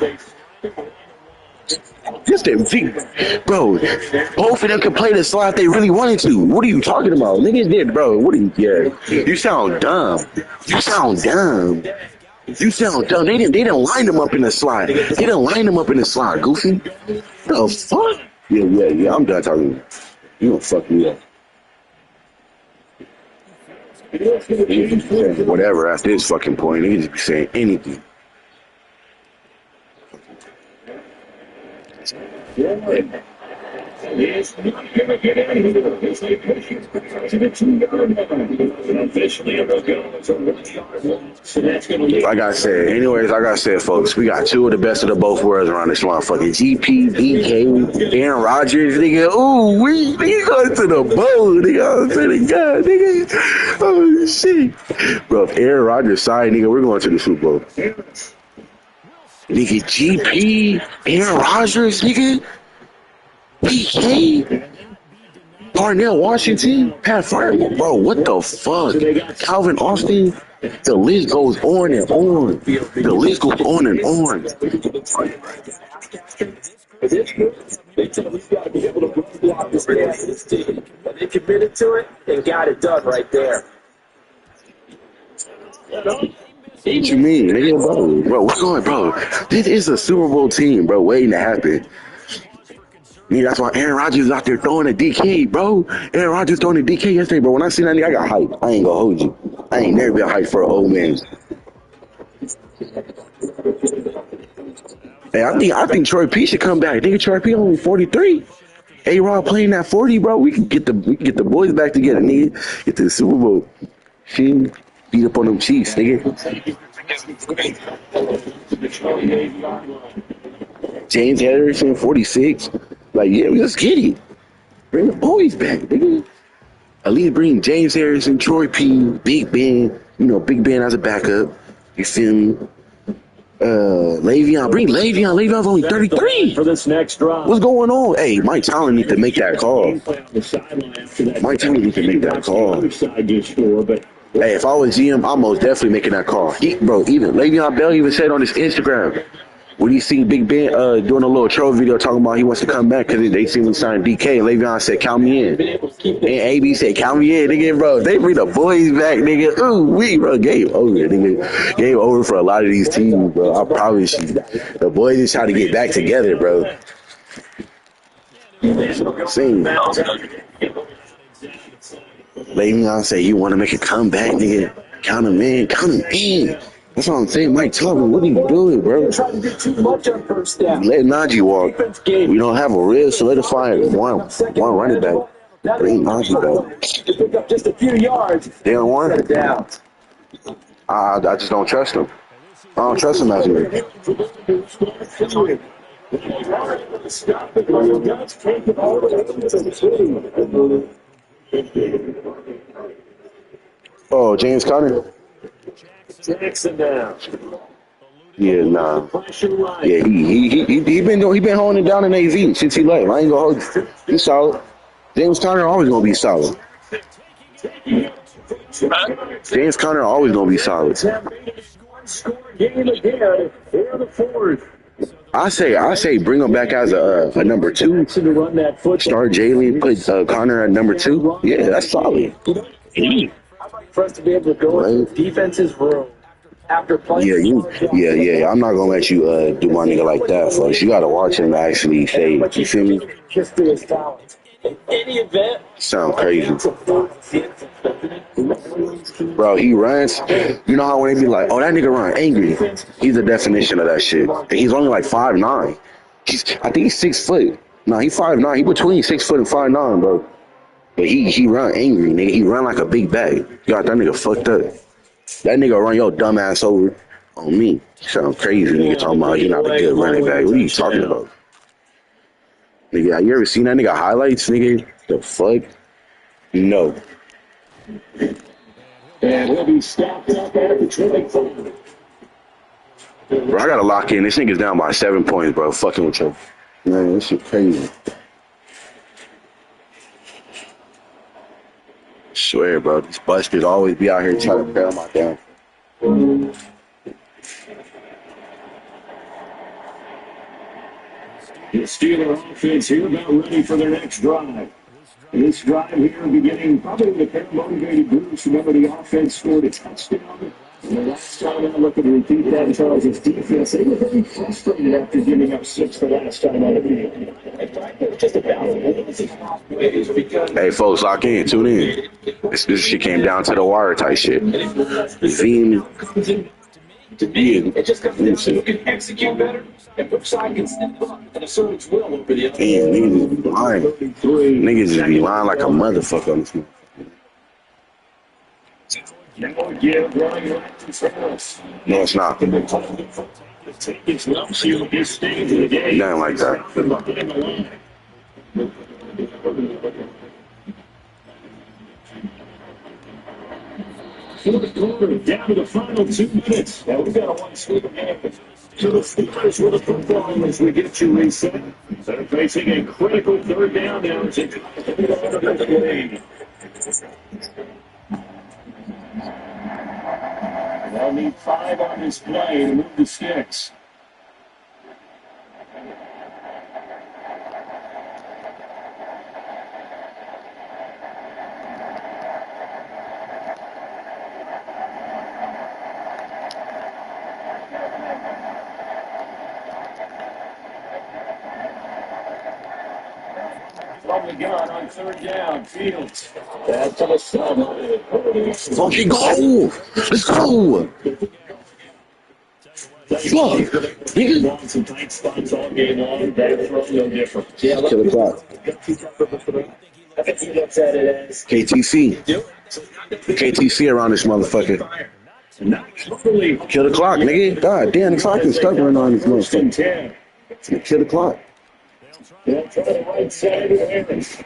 Just them, bro. Both of them can play the slot if they really wanted to. What are you talking about? Niggas did, bro. What are you? Yeah, you sound dumb. You sound dumb. You sound dumb. They didn't line them up in the slot. They didn't line them up in the slot. Goofy. The fuck? Yeah. I'm done talking. You gonna fuck me up. Whatever, at this fucking point, they just be saying anything. He's not going to get in here as they push it to the 2-yard line. And officially, it will go as a 1-yard line. So that's going to leave. Like I said, folks, we got two of the best of the both worlds around this motherfucking GP, BK, Aaron Rodgers, nigga. Ooh, nigga going to the bowl, nigga. I'm saying, God, nigga. Oh, shit. Bro, if Aaron Rodgers signed, nigga, we're going to the Super Bowl. Nigga, GP, Aaron Rodgers, nigga. BK, Darnell Washington, Pat Fryer, bro, what the fuck? Calvin Austin, the list goes on and on. The list goes on and on. They committed to it and got it done right there. What you mean, nigga, bro, what's going, bro? This is a Super Bowl team, bro, waiting to happen. Yeah, that's why Aaron Rodgers is out there throwing a DK, bro. Aaron Rodgers throwing a DK yesterday, bro. When I seen that nigga, I got hyped. I ain't gonna hold you. I ain't never been hyped for an old man. Hey, I think Troy P should come back. Nigga, Troy P only 43. A-Rod playing at 40, bro. We can get the boys back together, nigga. Get to the Super Bowl. Shit, beat up on them Chiefs, nigga. James Harrison, 46. Like, yeah, let's get it. Bring the boys back, nigga. At least bring James Harrison, Troy P, Big Ben. You know, Big Ben as a backup. You feel me? Le'Veon. Bring Le'Veon. Le'Veon's only 33. For this next drive. What's going on? Hey, Mike Tomlin need to make that call. Mike Tomlin need to make that call. Hey, if I was GM, I'm most definitely making that call. Bro, even Le'Veon Bell even said on his Instagram, when he seen Big Ben doing a little troll video talking about he wants to come back because they seen him sign DK, and Le'Veon said, count me in. And AB said, count me in, nigga, bro. They bring the boys back, nigga. Ooh, bro, game over, nigga. Game over for a lot of these teams, bro. I promise you. The boys just trying to get back together, bro. Sing. Le'Veon said, you want to make a comeback, nigga. Count him in. Count him in. That's what I'm saying. Mike Tomlin, what are you doing, bro? Trying to do too much on first down. Let Najee walk. We don't have a real solidified one running back. It ain't Najee, though. To pick up just a few yards. They don't want it down. I just don't trust him. I don't trust him as a Oh, James Conner? Jackson down. Yeah, nah. Yeah, he been holding it down in AZ since he left. I ain't gonna hold you. He's solid. James Conner always gonna be solid. James Conner always gonna be solid. I say bring him back as a number 2. Start Jalen, put Conner at number 2. Yeah, that's solid. For us to be able to go into defense's room after playing. Yeah. I'm not gonna let you do my nigga like that, folks. You gotta watch him actually say. You feel me? Just to his talent. In any event, sound crazy. Bro, he runs. You know how when they be like, oh, that nigga run angry. He's the definition of that shit. And he's only like 5'9". I think he's 6 foot. No, he's 5'9". He between 6 foot and 5'9", bro. But he run angry, nigga. He run like a big bag. You got that nigga fucked up. That nigga run your dumb ass over on me. Sound crazy, nigga, talking about he not a good running back. What are you talking about? Nigga, you ever seen that nigga highlights, nigga? The fuck? No. And he'll be stopped up at the 24. Bro, I gotta lock in. This nigga's down by 7 points, bro. Fucking with you. Man, this shit crazy. Swear, bro. These busters always be out here trying to bail my down. The Steeler offense here about ready for their next drive. This drive here beginning probably with a pair of motivated groups. Remember, the offense scored a touchdown. And the last time out, look at repeat that in Charles' defense. They were very frustrated after giving up 6 the last time on the field. Hey, folks, lock in. Tune in. This shit came down to the wire type shit. You feel me? To me, it just comes down to who can execute better and which side can step up and assert its will over the other. Damn, niggas is lying. Niggas just be lying like a motherfucker on this one. Now give running right to first. No, it's not. Take his lumps here at this stage of the game. Nothing like that. Fourth quarter, down to the final 2 minutes. Now we've got a one-score game. So the Steelers with a football as we get you reset. They're facing a critical third down now to hold on to this lead. They'll need 5 on this play to move the sticks. From the gun on third down, Fields. Back to the side. Fucking go! Let's go! Fuck! Nigga! Some tight spots all game long. That throw no different. Yeah, Kill the clock. I think he looks at it as KTC. KTC around this motherfucker. Kill the clock, nigga. God damn, the clock is stuck running on this motherfucker. Kill the clock. They'll try the right side of Harris.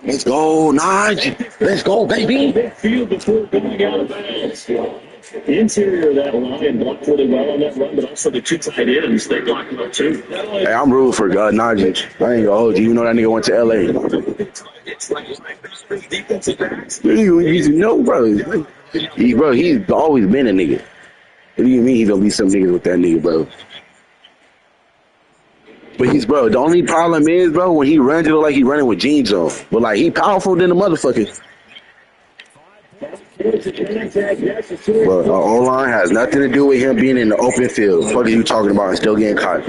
Let's go, Naj. Let's go, baby. Midfield before going out of bounds. The interior of that line blocked really well on that run, but also the 2 tight ends, they blocked well too. Hey, I'm rooting for Najee. I ain't gonna hold you. You know that nigga went to LA. You know, bro. He's always been a nigga. What do you mean he's gonna be some niggas with that nigga, bro? But bro, the only problem is, bro, when he runs, it look like he running with jeans on. But, like, he powerful than the motherfucker. Bro, our O-line has nothing to do with him being in the open field. What are you talking about and still getting caught?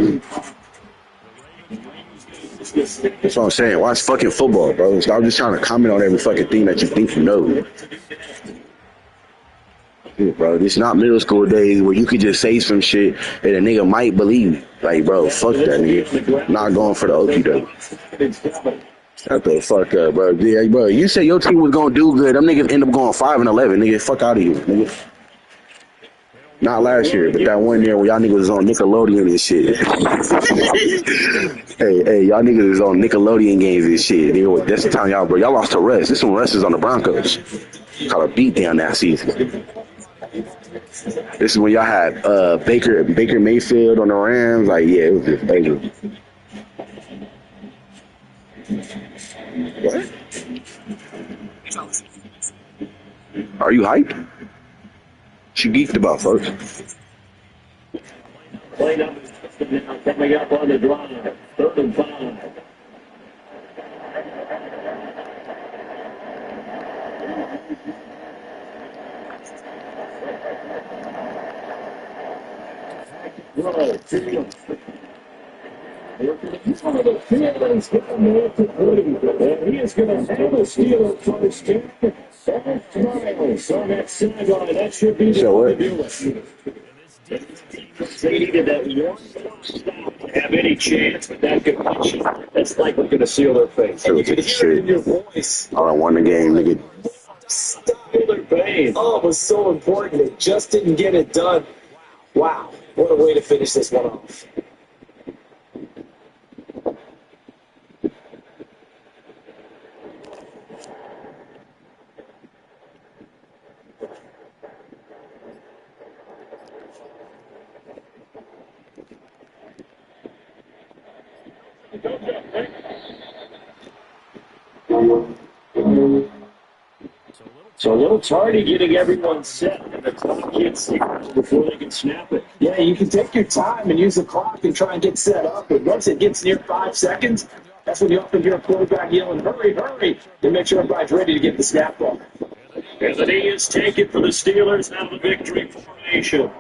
That's what I'm saying. Watch fucking football, bro. Stop just trying to comment on every fucking thing that you think you know. Yeah, bro, this is not middle school days where you could just say some shit that a nigga might believe. Like, bro, fuck that nigga. Not going for the okie doke. Shut the fuck up, bro. Yeah, bro, you said your team was gonna do good. Them niggas end up going 5-11, nigga. Fuck out of here, nigga. Not last year, but that one year when y'all niggas was on Nickelodeon and shit. hey, y'all niggas was on Nickelodeon games and shit. Nigga, that's the time y'all, bro. Y'all lost to Russ. There's some Russes on the Broncos. Caught a beat down that season. This is when y'all had Baker Mayfield on the Rams. Like, yeah, it was just dangerous. What? Are you hyped? She geeked about, folks. Play number 7 now coming up on the drive. 3rd and 5. One of the Fields down there to Brady, and he is going to handle Steelers first down. 5 miles on that sideline. That should be the one to do it. They needed that one stop to have any chance, but that completion, that's likely going to seal their face. And you can hear it in your voice. I won the game, nigga. Steeler pain. Oh, it was so important. It just didn't get it done. Wow, what a way to finish this one off. So a little tardy getting everyone set, and the clock gets before they can snap it. Yeah, you can take your time and use the clock and try and get set up, but once it gets near 5 seconds, that's when you often hear a quarterback yelling, hurry, hurry, to make sure everybody's ready to get the snap ball. And the knee is taken for the Steelers out of the victory formation.